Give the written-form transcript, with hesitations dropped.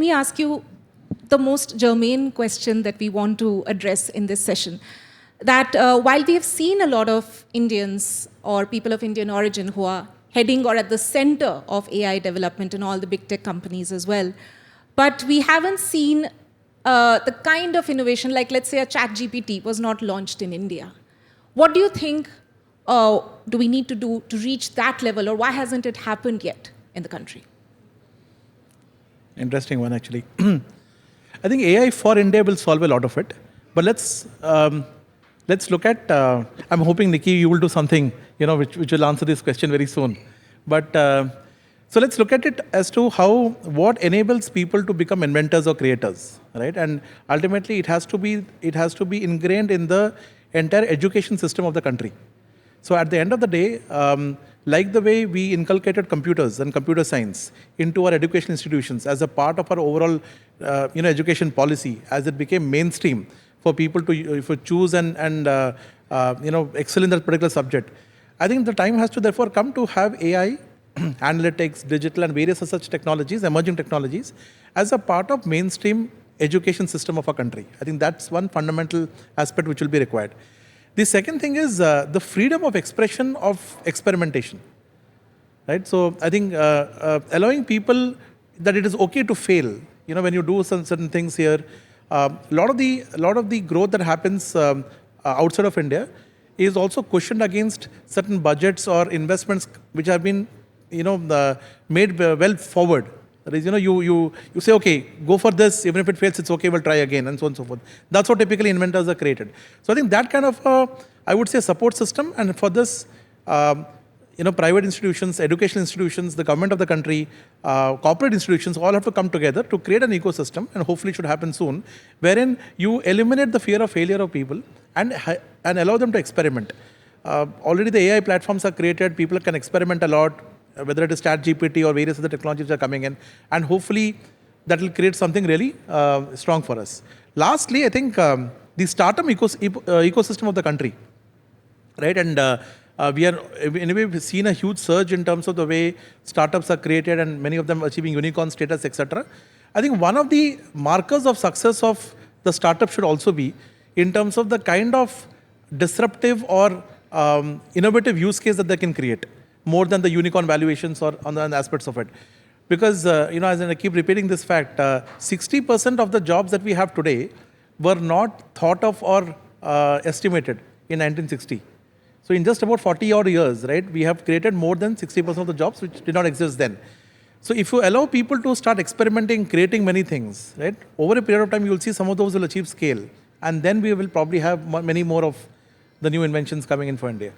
me ask you the most germane question that we want to address in this session. That while we have seen a lot of Indians or people of Indian origin who are heading or at the center of AI development in all the big tech companies as well, but we haven't seen the kind of innovation, like let's say a ChatGPT was not launched in India. What do you think do we need to do to reach that level, or why hasn't it happened yet in the country? Interesting one, actually. I think AI for India will solve a lot of it. But let's look at. I'm hoping, Nikki, you will do something, which will answer this question very soon. But so let's look at it as to what enables people to become inventors or creators, right? And ultimately, it has to be ingrained in the entire education system of the country. So at the end of the day, like the way we inculcated computers and computer science into our education institutions as a part of our overall, education policy, as it became mainstream for people to choose and excel in that particular subject, I think the time has to therefore come to have AI, analytics, digital, and various such technologies, emerging technologies, as a part of mainstream education system of our country. I think that's one fundamental aspect which will be required. The second thing is the freedom of expression of experimentation, right? So I think allowing people that it is okay to fail. When you do certain things here, a lot of the growth that happens outside of India is also cushioned against certain budgets or investments which have been, made well forward. That is, you say, okay, go for this. Even if it fails, it's okay. We'll try again, and so on and so forth. That's how typically inventors are created. So I think that kind of, I would say, support system. And for this, private institutions, educational institutions, the government of the country, corporate institutions, all have to come together to create an ecosystem, and hopefully it should happen soon, wherein you eliminate the fear of failure of people and allow them to experiment. Already the AI platforms are created. People can experiment a lot, whether it is ChatGPT or various other technologies that are coming in, and hopefully that will create something really strong for us. Lastly, I think the startup ecosystem of the country, right? And we've seen a huge surge in terms of the way startups are created and many of them achieving unicorn status, etc. I think one of the markers of success of the startup should also be in terms of the kind of disruptive or innovative use case that they can create, more than the unicorn valuations or on the aspects of it. Because, as I keep repeating this fact, 60% of the jobs that we have today were not thought of or estimated in 1960. So in just about 40 odd years, right, we have created more than 60% of the jobs which did not exist then. So if you allow people to start experimenting, creating many things, right, over a period of time, you will see some of those will achieve scale. And then we will probably have many more of the new inventions coming in for India.